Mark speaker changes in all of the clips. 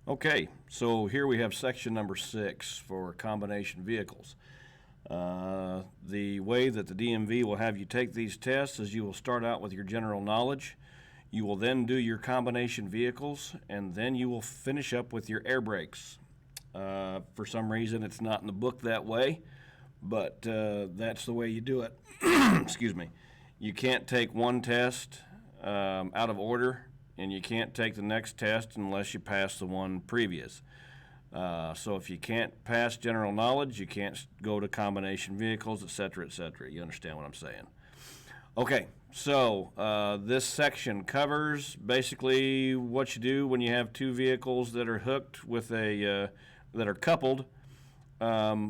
Speaker 1: Okay, so here we have section number 6 for combination vehicles. The way that the DMV will have you take these tests is you will start out with your general knowledge. You will then do your combination vehicles, and then you will finish up with your air brakes. For some reason, it's not in the book that way, but that's the way you do it. Excuse me. You can't take one test out of order, and you can't take the next test unless you pass the one previous. So if you can't pass general knowledge, you can't go to combination vehicles, etc., etc. You understand what I'm saying? Okay, so this section covers basically what you do when you have two vehicles that are hooked with that are coupled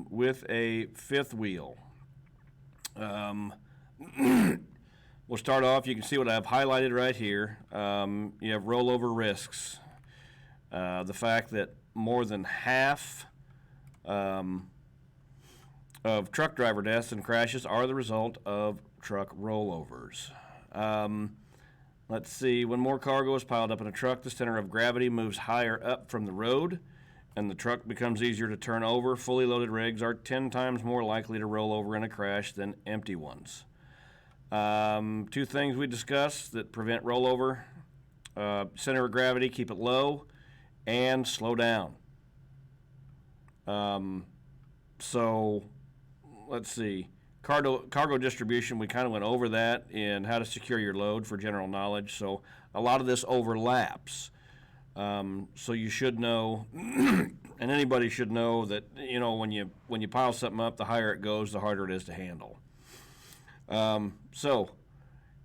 Speaker 1: with a fifth wheel. We'll start off. You can see what I have highlighted right here. You have rollover risks. The fact that more than half of truck driver deaths and crashes are the result of truck rollovers. Let's see. When more cargo is piled up in a truck, the center of gravity moves higher up from the road, and the truck becomes easier to turn over. Fully loaded rigs are 10 times more likely to roll over in a crash than empty ones. Two things we discussed that prevent rollover: center of gravity, keep it low, and slow down. So let's see. Cargo distribution, we kind of went over that in how to secure your load for general knowledge. So a lot of this overlaps. So you should know, and anybody should know that, you know, when you pile something up, the higher it goes, the harder it is to handle. So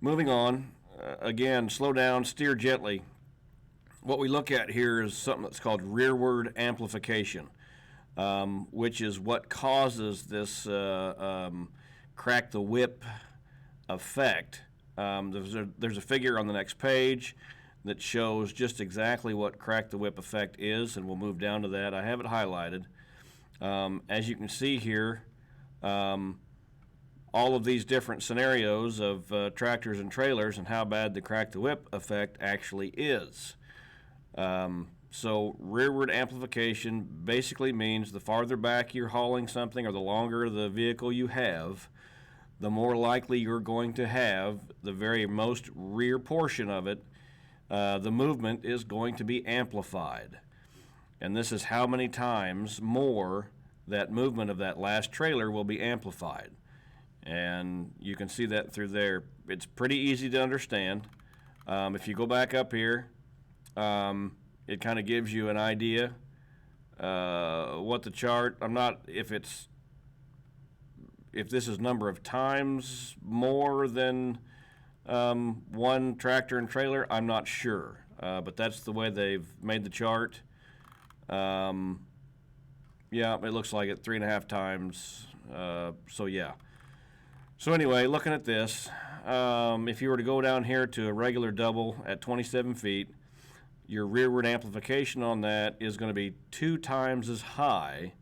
Speaker 1: moving on, again, slow down, steer gently. What we look at here is something that's called rearward amplification, which is what causes this crack the whip effect. There's a figure on the next page that shows just exactly what crack the whip effect is, and we'll move down to that. I have it highlighted. As you can see here, all of these different scenarios of tractors and trailers and how bad the crack the whip effect actually is. So rearward amplification basically means the farther back you're hauling something or the longer the vehicle you have, the more likely you're going to have the very most rear portion of it, the movement is going to be amplified. And this is how many times more that movement of that last trailer will be amplified. And you can see that through there. It's pretty easy to understand. If you go back up here, it kind of gives you an idea what the chart. I'm not if this is number of times more than one tractor and trailer. I'm not sure, but that's the way they've made the chart. Yeah, it looks like it 3.5 times. So yeah. So anyway, looking at this, if you were to go down here to a regular double at 27 feet, your rearward amplification on that is going to be 2 times as high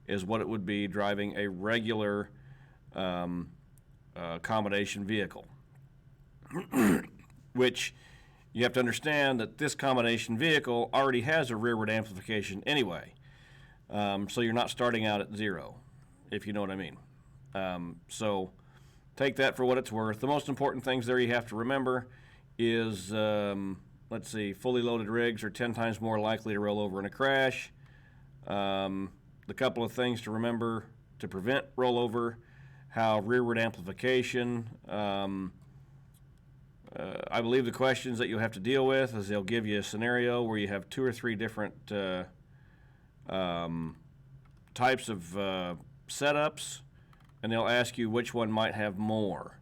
Speaker 1: as what it would be driving a regular combination vehicle. Which you have to understand that this combination vehicle already has a rearward amplification anyway. So you're not starting out at 0, if you know what I mean. So take that for what it's worth. The most important things there you have to remember is, let's see, fully loaded rigs are 10 times more likely to roll over in a crash. The couple of things to remember to prevent rollover: how rearward amplification, I believe the questions that you'll have to deal with is they'll give you a scenario where you have 2 or 3 different types of setups, and they'll ask you which one might have more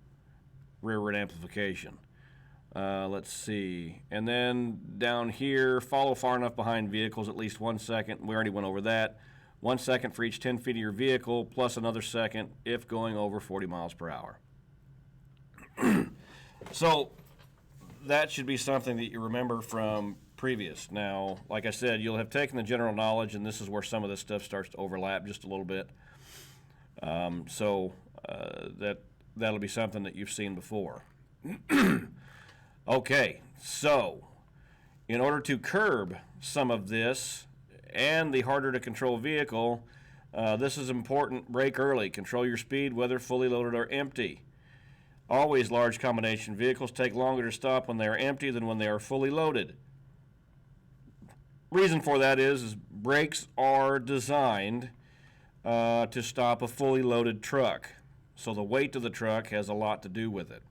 Speaker 1: rearward amplification. Let's see. And then down here, follow far enough behind vehicles, at least 1 second. We already went over that. 1 second for each 10 feet of your vehicle, plus another second if going over 40 miles per hour. So that should be something that you remember from previous. Now, like I said, you'll have taken the general knowledge, and this is where some of this stuff starts to overlap just a little bit. That'll be something that you've seen before. Okay, so In order to curb some of this and the harder to control vehicle, this is important. Brake early. Control your speed whether fully loaded or empty. Always large combination vehicles take longer to stop when they are empty than when they are fully loaded. Reason for that is brakes are designed to stop a fully loaded truck. So the weight of the truck has a lot to do with it.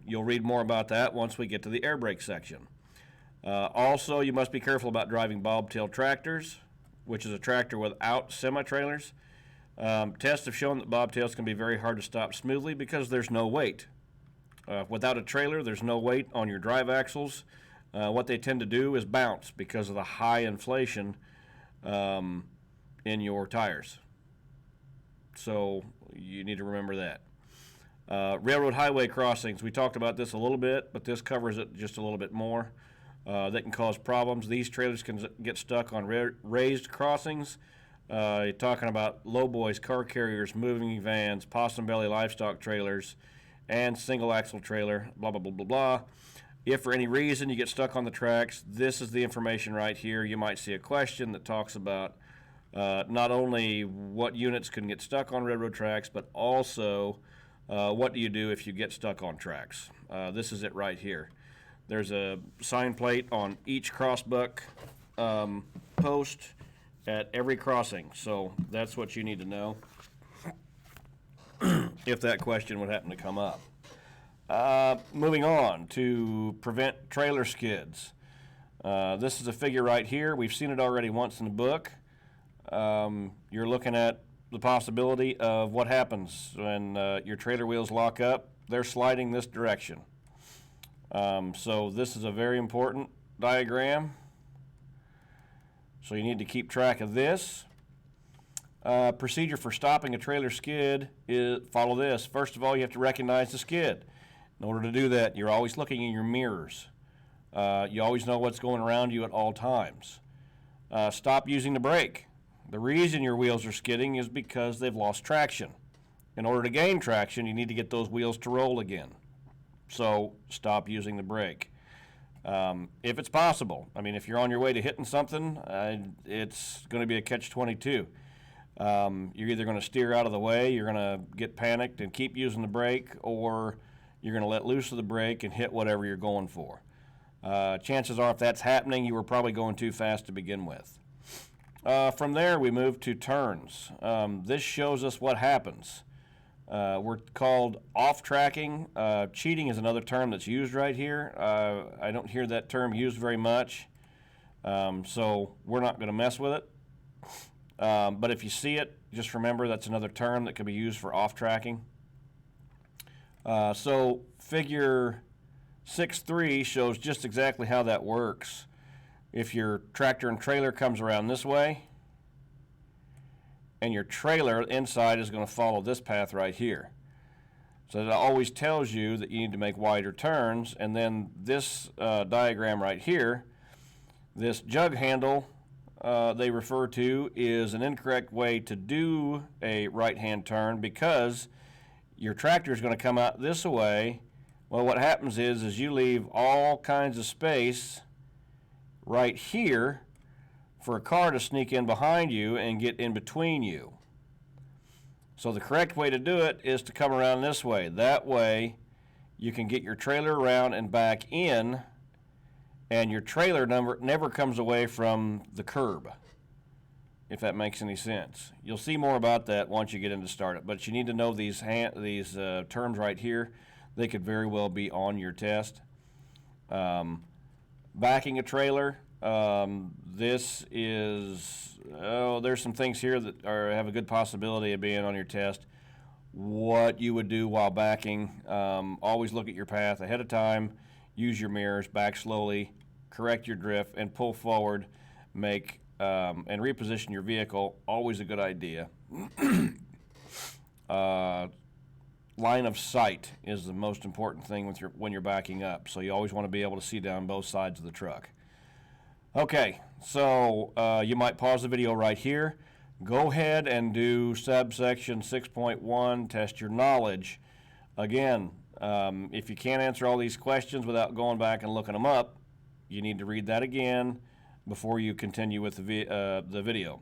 Speaker 1: You'll read more about that once we get to the air brake section. Also, you must be careful about driving Bobtail Tractors, which is a tractor without semi-trailers. Tests have shown that bobtails can be very hard to stop smoothly because there's no weight. Without a trailer, there's no weight on your drive axles. What they tend to do is bounce because of the high inflation in your tires. So you need to remember that. Railroad highway crossings, we talked about this a little bit, but this covers it just a little bit more. That can cause problems. These trailers can get stuck on raised crossings. You're talking about lowboys, car carriers, moving vans, possum belly livestock trailers, and single axle trailer, blah, blah, blah, blah, blah. If for any reason you get stuck on the tracks, this is the information right here. You might see a question that talks about not only what units can get stuck on railroad tracks, but also what do you do if you get stuck on tracks. This is it right here. There's a sign plate on each crossbuck post at every crossing, so that's what you need to know if that question would happen to come up. Moving on to prevent trailer skids. This is a figure right here. We've seen it already once in the book. You're looking at the possibility of what happens when your trailer wheels lock up. They're sliding this direction. So this is a very important diagram. So you need to keep track of this. Procedure for stopping a trailer skid is follow this. First of all, you have to recognize the skid. In order to do that, you're always looking in your mirrors. You always know what's going around you at all times. Stop using the brake. The reason your wheels are skidding is because they've lost traction. In order to gain traction, you need to get those wheels to roll again. So stop using the brake. If it's possible. I mean, if you're on your way to hitting something, it's going to be a catch-22. You're either going to steer out of the way, you're going to get panicked and keep using the brake, or you're going to let loose of the brake and hit whatever you're going for. Chances are if that's happening, you were probably going too fast to begin with. From there, we move to turns. This shows us what happens. We're called off-tracking. Cheating is another term that's used right here. I don't hear that term used very much, so we're not going to mess with it. But if you see it, just remember that's another term that could be used for off-tracking. So figure 6.3 shows just exactly how that works. If your tractor and trailer comes around this way, and your trailer inside is going to follow this path right here. So that always tells you that you need to make wider turns. And then this diagram right here, this jug handle they refer to is an incorrect way to do a right-hand turn because your tractor is going to come out this way. Well, what happens is you leave all kinds of space right here for a car to sneak in behind you and get in between you. So the correct way to do it is to come around this way. That way you can get your trailer around and back in, and your trailer never comes away from the curb, if that makes any sense. You'll see more about that once you get into startup, but you need to know these terms right here. They could very well be on your test. Backing a trailer. This is, there's some things here that have a good possibility of being on your test. What you would do while backing, always look at your path ahead of time, use your mirrors, back slowly, correct your drift, and pull forward, and reposition your vehicle, always a good idea. Line of sight is the most important thing when you're backing up, so you always want to be able to see down both sides of the truck. Okay, so you might pause the video right here. Go ahead and do subsection 6.1, test your knowledge. Again, if you can't answer all these questions without going back and looking them up, you need to read that again before you continue with the video.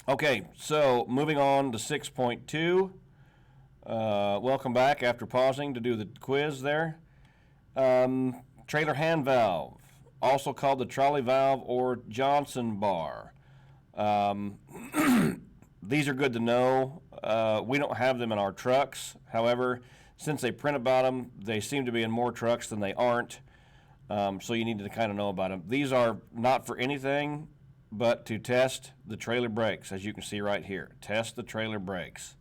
Speaker 1: Okay, so moving on to 6.2. Welcome back after pausing to do the quiz there. Trailer hand valve, also called the trolley valve or Johnson bar. These are good to know. We don't have them in our trucks. However, since they print about them, they seem to be in more trucks than they aren't. So you need to kind of know about them. These are not for anything but to test the trailer brakes, as you can see right here. Test the trailer brakes.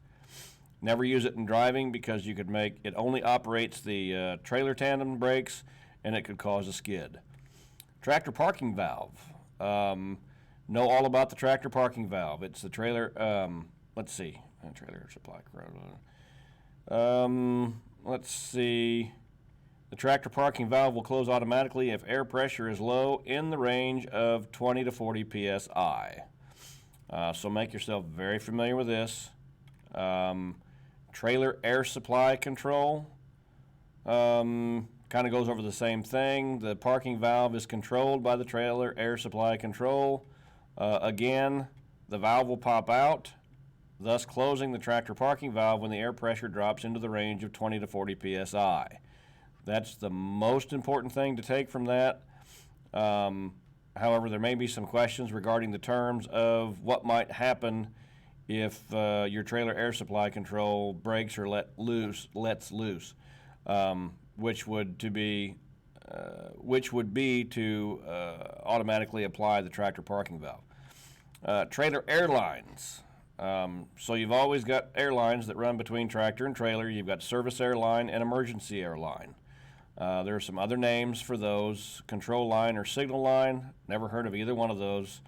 Speaker 1: Never use it in driving because you could make it only operates the trailer tandem brakes, and it could cause a skid. Tractor parking valve. Know all about the tractor parking valve. It's the trailer. Let's see. Trailer supply. Let's see. The tractor parking valve will close automatically if air pressure is low in the range of 20 to 40 psi. So make yourself very familiar with this. Trailer air supply control kind of goes over the same thing. The parking valve is controlled by the trailer air supply control. Again, the valve will pop out, thus closing the tractor parking valve when the air pressure drops into the range of 20 to 40 psi. That's the most important thing to take from that. However, there may be some questions regarding the terms of what might happen if your trailer air supply control breaks or lets loose, which would be to automatically apply the tractor parking valve. Trailer airlines. So you've always got airlines that run between tractor and trailer. You've got service airline and emergency airline. There are some other names for those. Control line or signal line. Never heard of either one of those,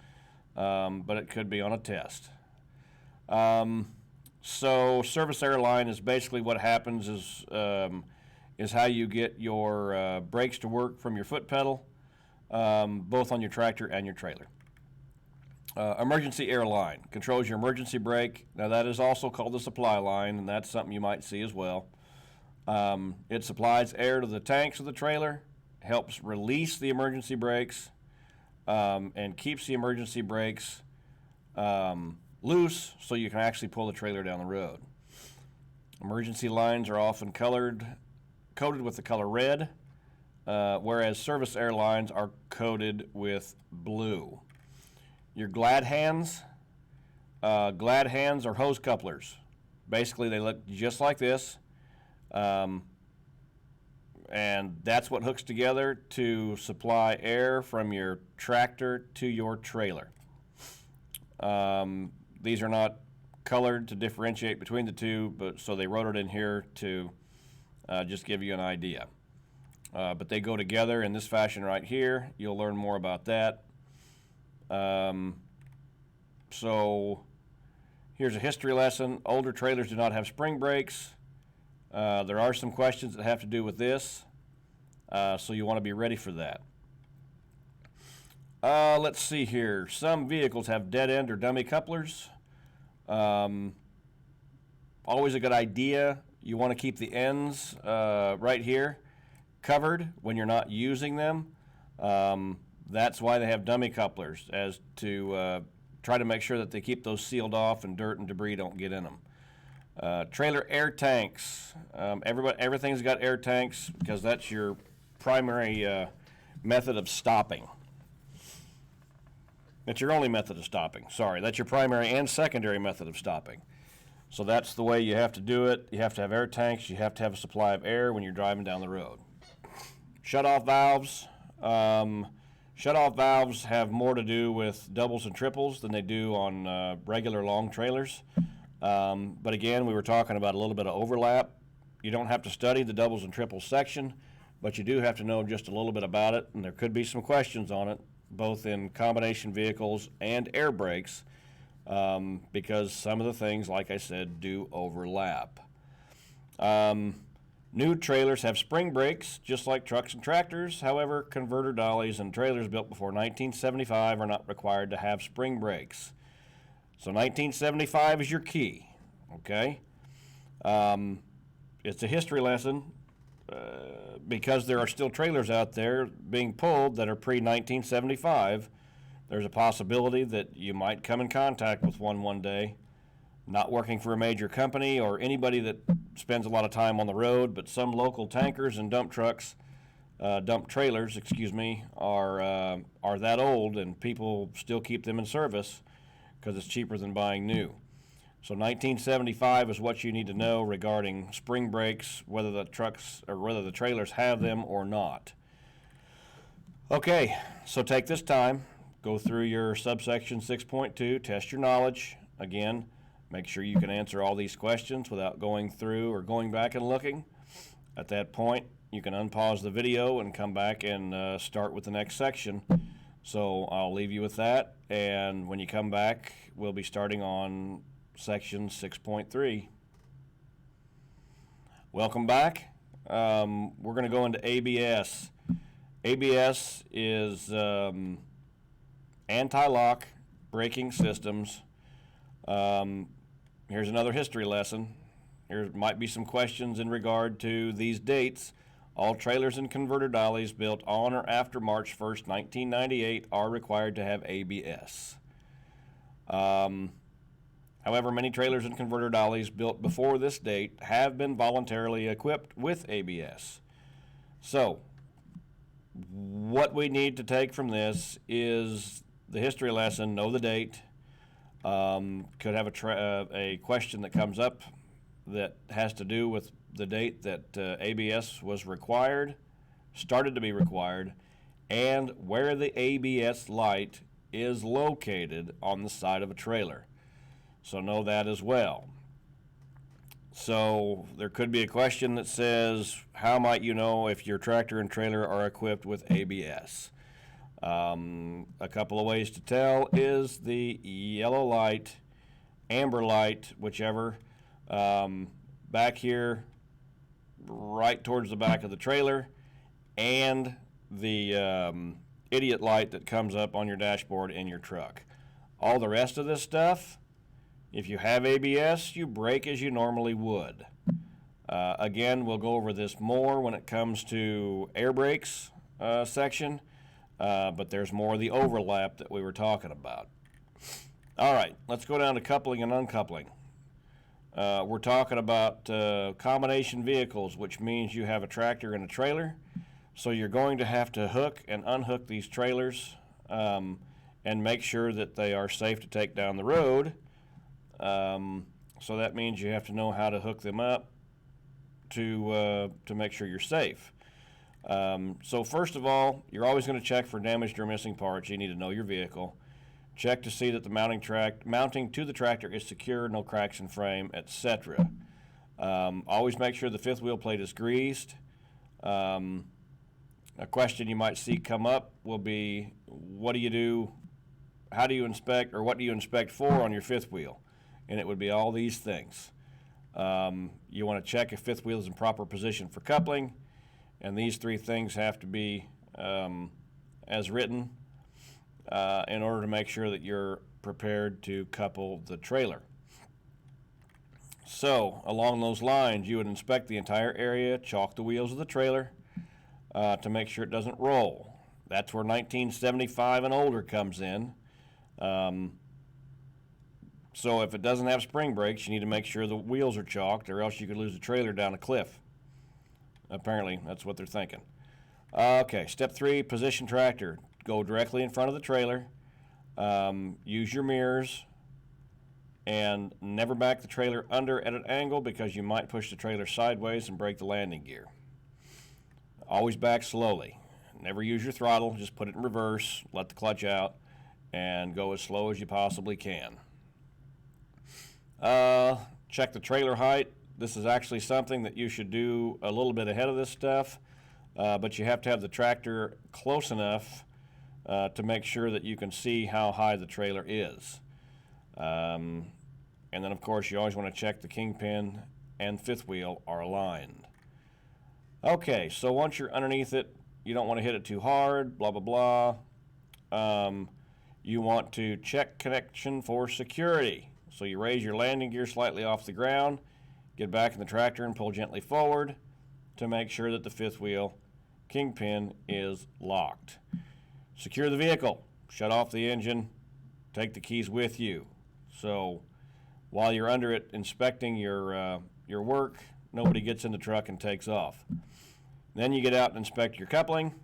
Speaker 1: but it could be on a test. So service airline is basically what happens is how you get your brakes to work from your foot pedal, both on your tractor and your trailer. Emergency airline controls your emergency brake. Now that is also called the supply line, and that's something you might see as well. It supplies air to the tanks of the trailer, helps release the emergency brakes, and keeps the emergency brakes loose so you can actually pull the trailer down the road. Emergency lines are often coated with the color red, whereas service airlines are coated with blue. Your glad hands are hose couplers. Basically, they look just like this. And that's what hooks together to supply air from your tractor to your trailer. These are not colored to differentiate between the two, but so they wrote it in here to just give you an idea. But they go together in this fashion right here. You'll learn more about that. So here's a history lesson. Older trailers do not have spring brakes. There are some questions that have to do with this, so you want to be ready for that. Let's see here. Some vehicles have dead end or dummy couplers. Always a good idea. You want to keep the ends right here covered when you're not using them. That's why they have dummy couplers, as to try to make sure that they keep those sealed off and dirt and debris don't get in them. Trailer air tanks. Everything's got air tanks because that's your primary method of stopping. It's your only method of stopping. Sorry, that's your primary and secondary method of stopping. So that's the way you have to do it. You have to have air tanks. You have to have a supply of air when you're driving down the road. Shutoff valves. Shutoff valves have more to do with doubles and triples than they do on regular long trailers. But again, we were talking about a little bit of overlap. You don't have to study the doubles and triples section, but you do have to know just a little bit about it, and there could be some questions on it, both in combination vehicles and air brakes, because some of the things, like I said, do overlap. New trailers have spring brakes, just like trucks and tractors. However, converter dollies and trailers built before 1975 are not required to have spring brakes. So 1975 is your key, okay? It's a history lesson. because there are still trailers out there being pulled that are pre-1975, there's a possibility that you might come in contact with one day. Not working for a major company or anybody that spends a lot of time on the road, but some local tankers and dump trailers, are that old, and people still keep them in service because it's cheaper than buying new. So 1975 is what you need to know regarding spring brakes, whether the trucks or whether the trailers have them or not. Okay, so take this time, go through your subsection 6.2, test your knowledge. Again, make sure you can answer all these questions without going through or going back and looking. At that point, you can unpause the video and come back and start with the next section. So I'll leave you with that, and when you come back, we'll be starting on section 6.3. Welcome back. We're going to go into ABS. ABS is anti-lock braking systems. Here's another history lesson. There might be some questions in regard to these dates. All trailers and converter dollies built on or after March 1st, 1998 are required to have ABS. However, many trailers and converter dollies built before this date have been voluntarily equipped with ABS. So, what we need to take from this is the history lesson, know the date. Could have a question that comes up that has to do with the date that ABS was required, started to be required, and where the ABS light is located on the side of a trailer. So know that as well. So there could be a question that says, how might you know if your tractor and trailer are equipped with ABS? A couple of ways to tell is the yellow light, amber light, whichever, back here right towards the back of the trailer, and the idiot light that comes up on your dashboard in your truck. All the rest of this stuff, if you have ABS, you brake as you normally would. Again, we'll go over this more when it comes to air brakes section, but there's more of the overlap that we were talking about. All right, let's go down to coupling and uncoupling. We're talking about combination vehicles, which means you have a tractor and a trailer. So you're going to have to hook and unhook these trailers and make sure that they are safe to take down the road. So that means you have to know how to hook them up to make sure you're safe. So first of all, you're always going to check for damaged or missing parts. You need to know your vehicle. Check to see that the mounting to the tractor is secure, no cracks in frame, etc. Always make sure the fifth wheel plate is greased. A question you might see come up will be, what do you do, how do you inspect, or what do you inspect for on your fifth wheel? And it would be all these things. You want to check if fifth wheel is in proper position for coupling, and these three things have to be as written in order to make sure that you're prepared to couple the trailer. So, along those lines, you would inspect the entire area, chalk the wheels of the trailer to make sure it doesn't roll. That's where 1975 and older comes in. So if it doesn't have spring brakes, you need to make sure the wheels are chalked, or else you could lose the trailer down a cliff. Apparently, that's what they're thinking. Okay, step 3, position tractor. Go directly in front of the trailer. Use your mirrors, and never back the trailer under at an angle, because you might push the trailer sideways and break the landing gear. Always back slowly. Never use your throttle. Just put it in reverse, let the clutch out, and go as slow as you possibly can. Check the trailer height. This is actually something that you should do a little bit ahead of this stuff, but you have to have the tractor close enough to make sure that you can see how high the trailer is. And then, of course, you always want to check the kingpin and fifth wheel are aligned. Okay, so once you're underneath it, you don't want to hit it too hard, blah, blah, blah. You want to check connection for security. So you raise your landing gear slightly off the ground, get back in the tractor and pull gently forward. to make sure that the fifth wheel kingpin is locked. Secure the vehicle, shut off the engine, take the keys with you. So while you're under it inspecting your work, nobody gets in the truck and takes off. Then you get out and inspect your coupling.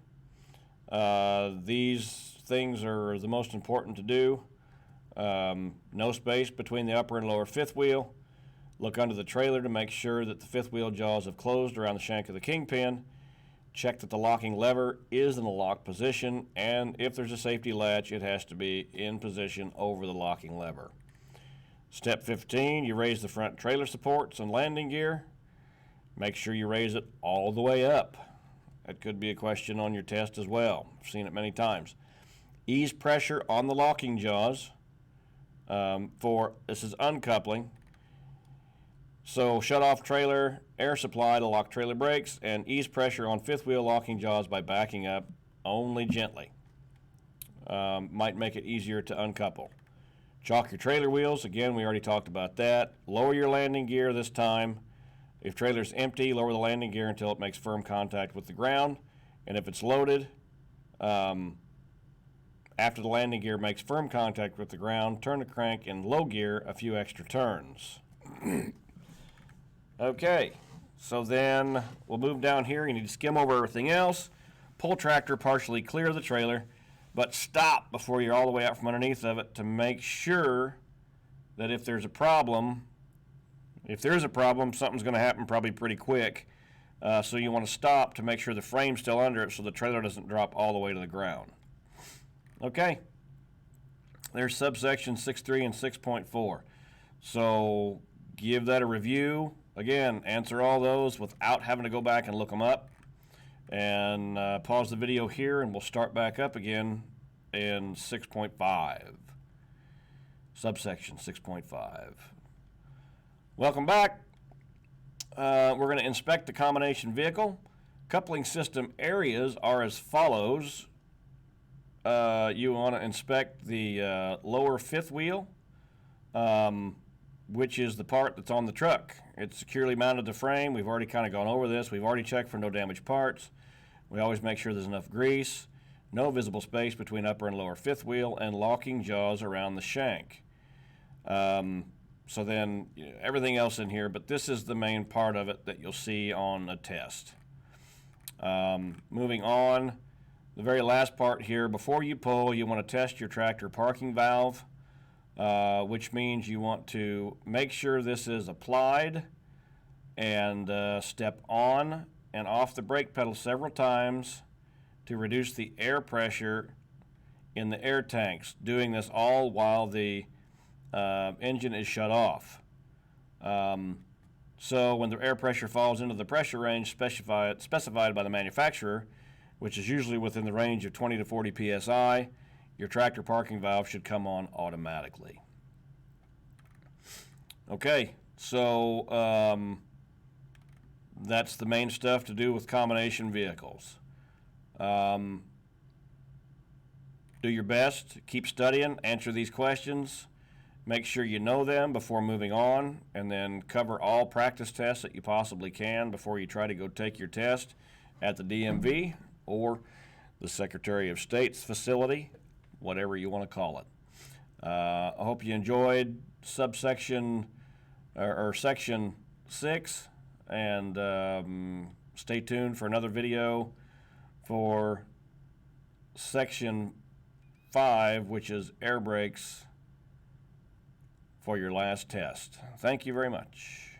Speaker 1: These things are the most important to do. No space between the upper and lower fifth wheel. Look under the trailer to make sure that the fifth wheel jaws have closed around the shank of the kingpin. Check that the locking lever is in the lock position, and if there's a safety latch, it has to be in position over the locking lever. Step 15, you raise the front trailer supports and landing gear. Make sure you raise it all the way up. That could be a question on your test as well. I've seen it many times. Ease pressure on the locking jaws this is uncoupling. So shut off trailer air supply to lock trailer brakes, and ease pressure on fifth wheel locking jaws by backing up only gently. Might make it easier to uncouple. Chalk your trailer wheels. Again, we already talked about that. Lower your landing gear this time. If trailer's empty, lower the landing gear until it makes firm contact with the ground. And if it's loaded, after the landing gear makes firm contact with the ground, turn the crank in low gear a few extra turns. Okay, so then we'll move down here. You need to skim over everything else. Pull tractor partially clear the trailer, but stop before you're all the way out from underneath of it to make sure that if there's a problem, something's going to happen probably pretty quick. So you want to stop to make sure the frame's still under it so the trailer doesn't drop all the way to the ground. Okay, there's subsection 6.3 and 6.4. So give that a review. Again, answer all those without having to go back and look them up. And pause the video here, and we'll start back up again in 6.5. Subsection 6.5. Welcome back. We're going to inspect the combination vehicle. Coupling system areas are as follows. You want to inspect the lower fifth wheel, which is the part that's on the truck. It's securely mounted to frame. We've already kind of gone over this. We've already checked for no damaged parts. We always make sure there's enough grease, no visible space between upper and lower fifth wheel, and locking jaws around the shank. So then everything else in here, but this is the main part of it that you'll see on a test. Moving on, the very last part here, before you pull, you want to test your tractor parking valve, which means you want to make sure this is applied and step on and off the brake pedal several times to reduce the air pressure in the air tanks, doing this all while the engine is shut off. So when the air pressure falls into the pressure range specified by the manufacturer, which is usually within the range of 20 to 40 psi, your tractor parking valve should come on automatically. Okay, so that's the main stuff to do with combination vehicles. Do your best, keep studying, answer these questions, make sure you know them before moving on, and then cover all practice tests that you possibly can before you try to go take your test at the DMV or the Secretary of State's facility, whatever you want to call it. I hope you enjoyed subsection or section 6, and stay tuned for another video for section 5, which is air brakes, for your last test. Thank you very much.